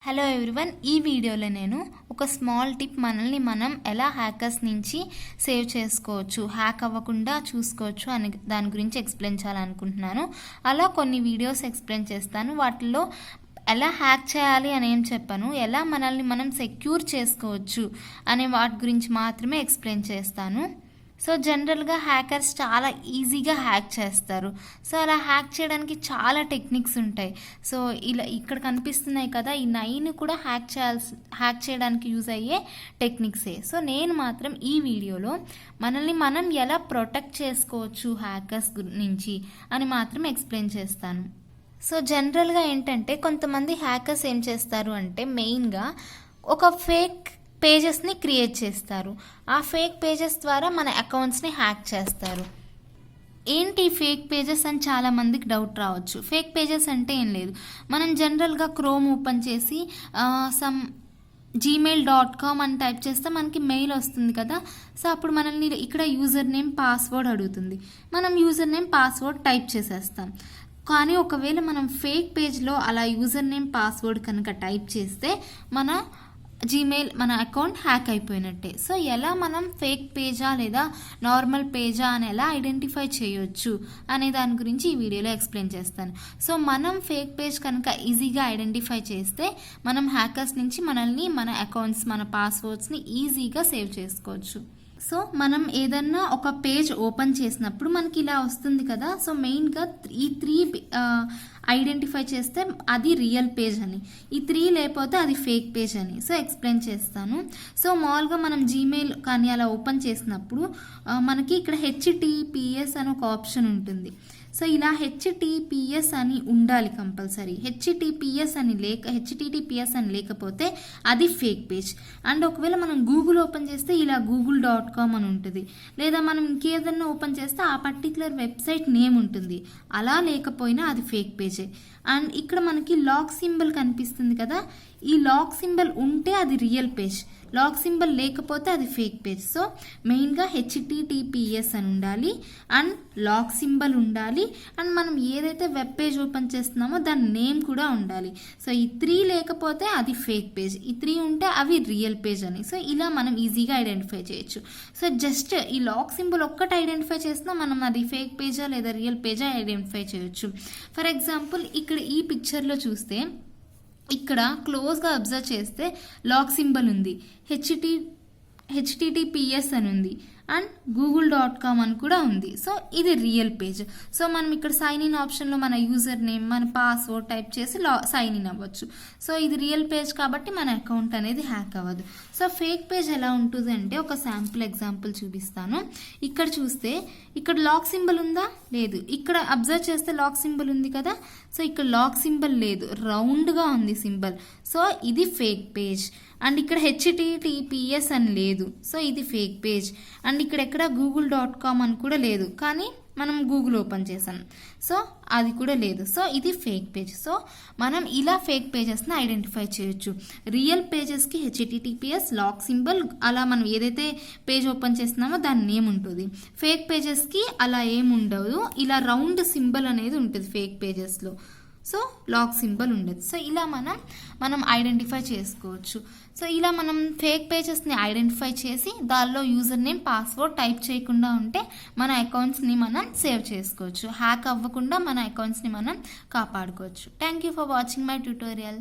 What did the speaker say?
Hello everyone, ఈ వీడియోలో నేను ఒక స్మాల్ టిప్ మనల్ని మనం ఎలా హ్యాకర్స్ నుంచి సేవ్ చేసుకోవచ్చు, హ్యాక్ అవ్వకుండా చూసుకోవచ్చు అని దాని గురించి ఎక్స్ప్లెయిన్ చేయాలనుకుంటున్నాను. అలా కొన్ని వీడియోస్ ఎక్స్ప్లెయిన్ చేస్తాను. వాటిల్లో ఎలా హ్యాక్ చేయాలి అని ఏం చెప్పాను, ఎలా మనల్ని మనం సెక్యూర్ చేసుకోవచ్చు అనే వాటి గురించి మాత్రమే ఎక్స్ప్లెయిన్ చేస్తాను. సో జనరల్గా హ్యాకర్స్ చాలా ఈజీగా హ్యాక్ చేస్తారు. సో అలా హ్యాక్ చేయడానికి చాలా టెక్నిక్స్ ఉంటాయి. సో ఇలా ఇక్కడ కనిపిస్తున్నాయి కదా, ఈ 9 కూడా హ్యాక్ చేయడానికి యూజ్ అయ్యే టెక్నిక్సే. సో నేను మాత్రం ఈ వీడియోలో మనల్ని మనం ఎలా ప్రొటెక్ట్ చేసుకోవచ్చు హ్యాకర్స్ నుంచి అని మాత్రం ఎక్స్ప్లెయిన్ చేస్తాను. సో జనరల్గా ఏంటంటే కొంతమంది హ్యాకర్స్ ఏం చేస్తారు అంటే మెయిన్గా ఒక ఫేక్ పేజెస్ని క్రియేట్ చేస్తారు. ఆ ఫేక్ పేజెస్ ద్వారా మన అకౌంట్స్ని హ్యాక్ చేస్తారు. ఏంటి ఫేక్ పేజెస్ అని చాలామందికి డౌట్ రావచ్చు. ఫేక్ పేజెస్ అంటే ఏం లేదు, మనం జనరల్గా క్రోమ్ ఓపెన్ చేసి gmail.com అని టైప్ చేస్తే మనకి మెయిల్ వస్తుంది కదా. సో అప్పుడు మనల్ని ఇక్కడ యూజర్ నేమ్ పాస్వర్డ్ అడుగుతుంది. మనం యూజర్ నేమ్ పాస్వర్డ్ టైప్ చేసేస్తాం. కానీ ఒకవేళ మనం ఫేక్ పేజ్లో అలా యూజర్ నేమ్ పాస్వర్డ్ కనుక టైప్ చేస్తే మన అకౌంట్ హ్యాక్ అయిపోయినట్టే. సో ఎలా మనం ఫేక్ పేజా లేదా నార్మల్ పేజా అని ఎలా ఐడెంటిఫై చేయొచ్చు అనే దాని గురించి ఈ వీడియోలో ఎక్స్ప్లెయిన్ చేస్తాను. సో మనం ఫేక్ పేజ్ కనుక ఈజీగా ఐడెంటిఫై చేస్తే మనం హ్యాకర్స్ నుంచి మనల్ని మన అకౌంట్స్ మన పాస్వర్డ్స్ని ఈజీగా సేవ్ చేసుకోవచ్చు. సో మనం ఏదన్నా ఒక పేజ్ ఓపెన్ చేసినప్పుడు మనకి ఇలా వస్తుంది కదా. సో మెయిన్గా ఈ 3 ఐడెంటిఫై చేస్తే అది రియల్ పేజ్ అని, ఈ 3 లేకపోతే అది ఫేక్ పేజ్ అని. సో ఎక్స్ప్లెయిన్ చేస్తాను. సో మామూలుగా మనం జీమెయిల్ కానీ అలా ఓపెన్ చేసినప్పుడు మనకి ఇక్కడ HTTPS అని ఒక ఆప్షన్ ఉంటుంది. సో ఇలా HTTPS అని ఉండాలి కంపల్సరీ. HTTPS అని లేకపోతే అది ఫేక్ పేజ్. అండ్ ఒకవేళ మనం గూగుల్ ఓపెన్ చేస్తే ఇలా google.com అని ఉంటుంది, లేదా మనం ఇంకేదన్నా ఓపెన్ చేస్తే ఆ పర్టికులర్ వెబ్సైట్ నేమ్ ఉంటుంది. అలా లేకపోయినా అది ఫేక్ పేజే. అండ్ ఇక్కడ మనకి లాక్ సింబల్ కనిపిస్తుంది కదా, ఈ లాక్ సింబల్ ఉంటే అది రియల్ పేజ్, లాక్ సింబల్ లేకపోతే అది ఫేక్ పేజ్. సో మెయిన్గా HTTPS అని ఉండాలి అండ్ లాక్ సింబల్ ఉండాలి అండ్ మనం ఏదైతే వెబ్ పేజ్ ఓపెన్ చేస్తున్నామో దాని నేమ్ కూడా ఉండాలి. సో ఈ 3 లేకపోతే అది ఫేక్ పేజ్, ఈ 3 ఉంటే అవి రియల్ పేజ్ అని. సో ఇలా మనం ఈజీగా ఐడెంటిఫై చేయొచ్చు. సో జస్ట్ ఈ లాక్ సింబల్ ఒక్కటి ఐడెంటిఫై చేసినా మనం అది ఫేక్ పేజా లేదా రియల్ పేజా ఐడెంటిఫై చేయొచ్చు. ఫర్ ఎగ్జాంపుల్ ఇక్కడ ఈ పిక్చర్లో చూస్తే ఇక్కడ క్లోజ్గా అబ్జర్వ్ చేస్తే లాక్ సింబల్ ఉంది, HTTPS అని ఉంది అండ్ google.com అని కూడా ఉంది. సో ఇది రియల్ పేజ్. సో మనం ఇక్కడ సైన్ ఇన్ ఆప్షన్లో మన యూజర్ నేమ్ మన పాస్వర్డ్ టైప్ చేసి సైన్ ఇన్ అవ్వచ్చు. సో ఇది రియల్ పేజ్ కాబట్టి మన అకౌంట్ అనేది హ్యాక్ అవ్వదు. సో ఫేక్ పేజ్ ఎలా ఉంటుంది అంటే ఒక శాంపుల్ ఎగ్జాంపుల్ చూపిస్తాను. ఇక్కడ చూస్తే ఇక్కడ లాక్ సింబల్ ఉందా, లేదు. ఇక్కడ అబ్జర్వ్ చేస్తే లాక్ సింబల్ ఉంది కదా. సో ఇక్కడ లాక్ సింబల్ లేదు, రౌండ్గా ఉంది సింబల్. సో ఇది ఫేక్ పేజ్. అండ్ ఇక్కడ HTTPS అని లేదు, సో ఇది ఫేక్ పేజ్. అండ్ ఇక్కడ ఎక్కడ google.com అని కూడా లేదు, కానీ మనం గూగుల్ ఓపెన్ చేసాం, సో అది కూడా లేదు. సో ఇది ఫేక్ పేజ్. సో మనం ఇలా ఫేక్ పేజెస్ని ఐడెంటిఫై చేయొచ్చు. రియల్ పేజెస్కి HTTPS లాక్ సింబల్ అలా మనం ఏదైతే పేజ్ ఓపెన్ చేస్తున్నామో దాని నేమ్ ఉంటుంది. ఫేక్ పేజెస్కి అలా ఏమి ఉండదు, ఇలా రౌండ్ సింబల్ అనేది ఉంటుంది ఫేక్ పేజెస్లో. సో లాక్ సింబల్ ఉండదు. సో ఇలా మనం ఐడెంటిఫై చేసుకోవచ్చు. సో ఇలా మనం ఫేక్ పేజెస్ని ఐడెంటిఫై చేసి దానిలో యూజర్ నేమ్ పాస్వర్డ్ టైప్ చేయకుండా ఉంటే మన అకౌంట్స్ని మనం సేవ్ చేసుకోవచ్చు. హ్యాక్ అవ్వకుండా మన అకౌంట్స్ని మనం కాపాడుకోవచ్చు. Thank you for watching my tutorial.